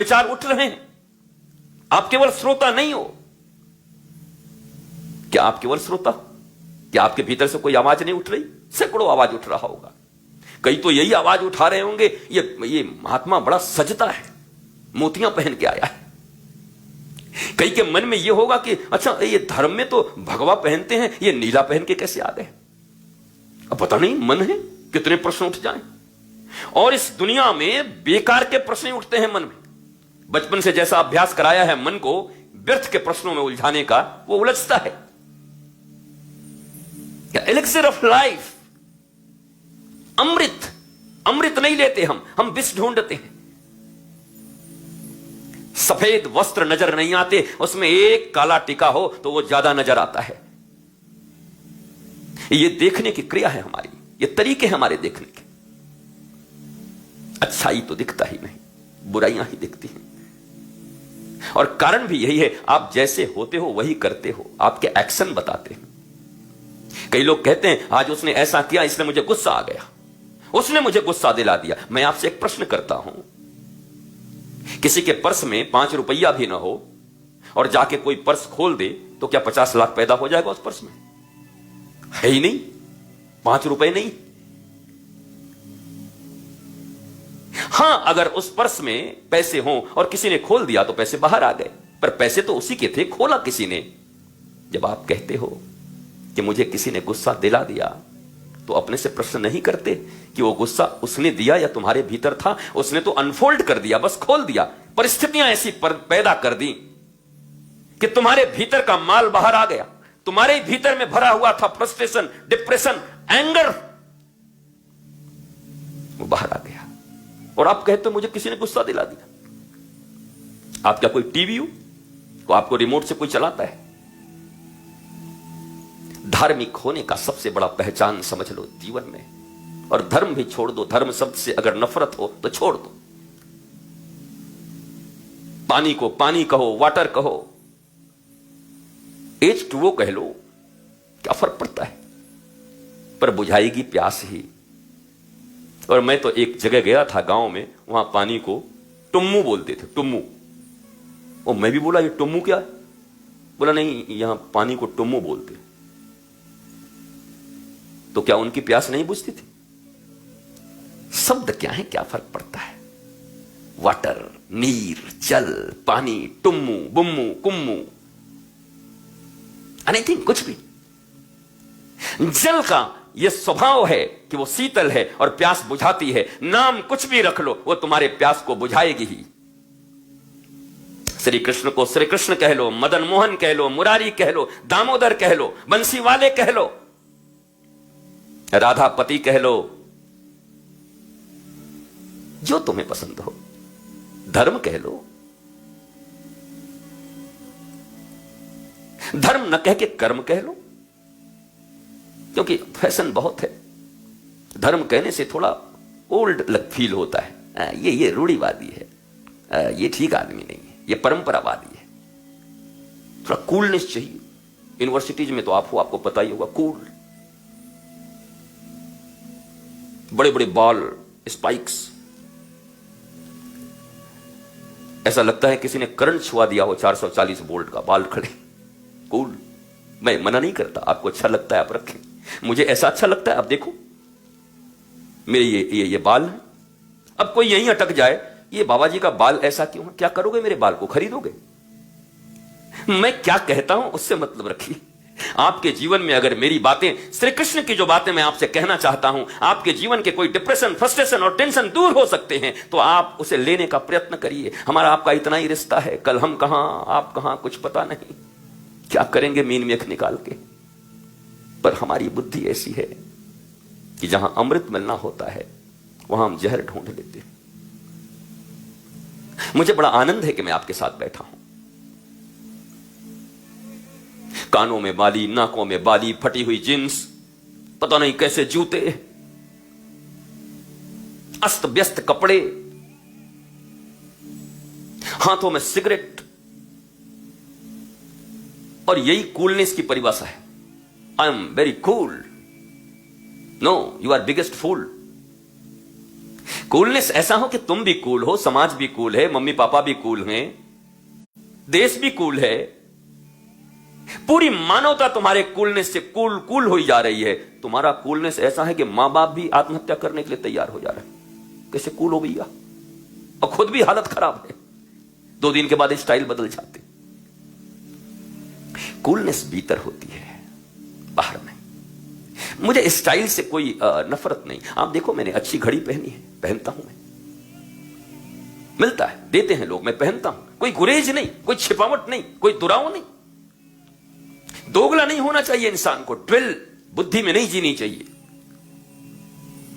विचार उठ रहे हैं। आप केवल श्रोता नहीं हो। क्या आप केवल श्रोता हो? क्या आपके भीतर से कोई आवाज नहीं उठ रही? सैकड़ों आवाज उठ रहा होगा। कई तो यही आवाज उठा रहे होंगे, ये महात्मा बड़ा सजता है, मोतियां पहन के आया है। कई के मन में यह होगा कि अच्छा, ये धर्म में तो भगवा पहनते हैं, ये नीला पहन के कैसे आ गए? अब पता नहीं मन है कितने प्रश्न उठ जाएं। और इस दुनिया में बेकार के प्रश्न उठते हैं मन में। बचपन से जैसा अभ्यास कराया है मन को व्यर्थ के प्रश्नों में उलझाने का, वो उलझता है। एलिक्सिर ऑफ लाइफ, अमृत, अमृत नहीं लेते हम विष ढूंढते हैं। सफेद वस्त्र नजर नहीं आते, उसमें एक काला टिका हो तो वो ज्यादा नजर आता है। ये देखने की क्रिया है हमारी, ये तरीके हैं हमारे देखने के। अच्छाई तो दिखता ही नहीं, बुराइयां ही दिखती हैं। और कारण भी यही है, आप जैसे होते हो वही करते हो, आपके एक्शन बताते हैं। कई लोग कहते हैं आज उसने ऐसा किया इसलिए मुझे गुस्सा आ गया, उसने मुझे गुस्सा दिला दिया। मैं आपसे एक प्रश्न करता हूं, किसी के पर्स में 5 रुपया भी ना हो और जाके कोई पर्स खोल दे तो क्या 50 लाख पैदा हो जाएगा उस पर्स में? है ही नहीं, 5 रुपए नहीं। हां, अगर उस पर्स में पैसे हों और किसी ने खोल दिया तो पैसे बाहर आ गए, पर पैसे तो उसी के थे, खोला किसी ने। जब आप कहते हो कि मुझे किसी ने गुस्सा दिला दिया, तो अपने से प्रश्न नहीं करते कि वो गुस्सा उसने दिया या तुम्हारे भीतर था? उसने तो अनफोल्ड कर दिया, बस खोल दिया। परिस्थितियां ऐसी पैदा कर दी कि तुम्हारे भीतर का माल बाहर आ गया। तुम्हारे भीतर में भरा हुआ था फ्रस्ट्रेशन, डिप्रेशन, एंगर, वो बाहर आ गया। और आप कहते हो मुझे किसी ने गुस्सा दिला दिया। आप क्या कोई टीवी हो तो आपको रिमोट से कोई चलाता है? धार्मिक होने का सबसे बड़ा पहचान समझ लो जीवन में। और धर्म भी छोड़ दो, धर्म शब्द से अगर नफरत हो तो छोड़ दो। पानी को पानी कहो, वाटर कहो, H2O कह लो, क्या फर्क पड़ता है? पर बुझाएगी प्यास ही। और मैं तो एक जगह गया था गांव में, वहां पानी को टुम्मू बोलते थे, टुम्मू। और मैं भी बोला ये टुम्मू क्या है? बोला नहीं, यहां पानी को टुम्मू बोलते। तो क्या उनकी प्यास नहीं बुझती थी? शब्द क्या है, क्या फर्क पड़ता है? वाटर, नीर, जल, पानी, टुम्मू, बुम्मू, कुम्मू, एनीथिंग, कुछ भी। जल का यह स्वभाव है कि वो शीतल है और प्यास बुझाती है। नाम कुछ भी रख लो, वो तुम्हारे प्यास को बुझाएगी ही। श्री कृष्ण को श्री कृष्ण कह लो, मदन मोहन कह लो, मुरारी कह लो, दामोदर कह लो, बंसी वाले कह लो, राधापति कह लो, जो तुम्हें पसंद हो। धर्म कह लो, धर्म न कह के कर्म कह लो, क्योंकि फैशन बहुत है। धर्म कहने से थोड़ा ओल्ड लग फील होता है। ये रूढ़िवादी है, ये ठीक आदमी नहीं है, ये परंपरावादी है। थोड़ा कूलनेस चाहिए। यूनिवर्सिटीज में तो आपको पता ही होगा, कूल, बड़े बड़े बाल, स्पाइक्स, ऐसा लगता है किसी ने करंट छुआ दिया हो, 440 वोल्ट का, बाल खड़े, कूल। मैं मना नहीं करता, आपको अच्छा लगता है आप रखें, मुझे ऐसा अच्छा लगता है। आप देखो मेरे ये बाल हैं। अब कोई यहीं अटक जाए, ये बाबा जी का बाल ऐसा क्यों है? क्या करोगे मेरे बाल को? खरीदोगे? मैं क्या कहता हूं उससे मतलब रखिए। आपके जीवन में अगर मेरी बातें, श्री कृष्ण की जो बातें मैं आपसे कहना चाहता हूं, आपके जीवन के कोई डिप्रेशन, फ्रस्ट्रेशन और टेंशन दूर हो सकते हैं, तो आप उसे लेने का प्रयत्न करिए। हमारा आपका इतना ही रिश्ता है, कल हम कहां आप कहां कुछ पता नहीं, क्या करेंगे मीन मेख निकाल के। पर हमारी बुद्धि ऐसी है कि जहां अमृत मिलना होता है वहां हम जहर ढूंढ लेते हैं। मुझे बड़ा आनंद है कि मैं आपके साथ बैठा हूं। कानों में बाली, नाकों में बाली, फटी हुई जींस, पता नहीं कैसे जूते, अस्त व्यस्त कपड़े, हाथों में सिगरेट, और यही कूलनेस की परिभाषा है। I am very cool. No, you are biggest fool. Coolness ऐसा हो कि तुम भी कूल हो, समाज भी कूल है, मम्मी पापा भी कूल हैं, देश भी कूल है, पूरी मानवता तुम्हारे कूलनेस से कूल कूल हो जा रही है। तुम्हारा कूलनेस ऐसा है कि मां बाप भी आत्महत्या करने के लिए तैयार हो जा रहे हैं। कैसे कूल हो भैया, और खुद भी हालत खराब है, 2 दिन के बाद स्टाइल बदल जाते। कूलनेस भीतर होती है, बाहर नहीं। मुझे स्टाइल से कोई नफरत नहीं। आप देखो, मैंने अच्छी घड़ी पहनी है, पहनता हूं मैं, मिलता है, देते हैं लोग, मैं पहनता हूं। कोई गुरेज नहीं, कोई छिपावट नहीं, कोई दुराव नहीं। दोगला नहीं होना चाहिए इंसान को, ट्विल बुद्धि में नहीं जीनी चाहिए।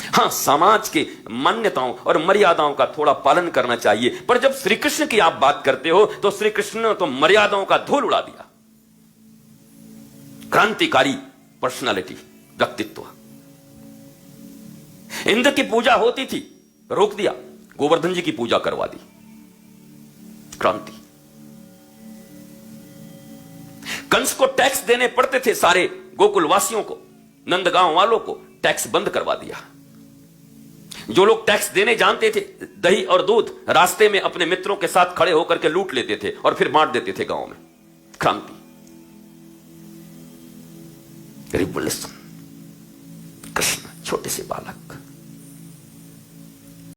हां, समाज के मान्यताओं और मर्यादाओं का थोड़ा पालन करना चाहिए, पर जब श्री कृष्ण की आप बात करते हो तो श्री कृष्ण ने तो मर्यादाओं का धूल उड़ा दिया। क्रांतिकारी पर्सनालिटी, व्यक्तित्व। इंद्र की पूजा होती थी, रोक दिया, गोवर्धन जी की पूजा करवा दी। क्रांति। कंस को टैक्स देने पड़ते थे, सारे गोकुलवासियों को, नंदगांव वालों को टैक्स बंद करवा दिया। जो लोग टैक्स देने जानते थे, दही और दूध रास्ते में अपने मित्रों के साथ खड़े होकर के लूट लेते थे और फिर बांट देते थे गांव में। क्रांति, रिवोल्यूशन। कृष्ण छोटे से बालक,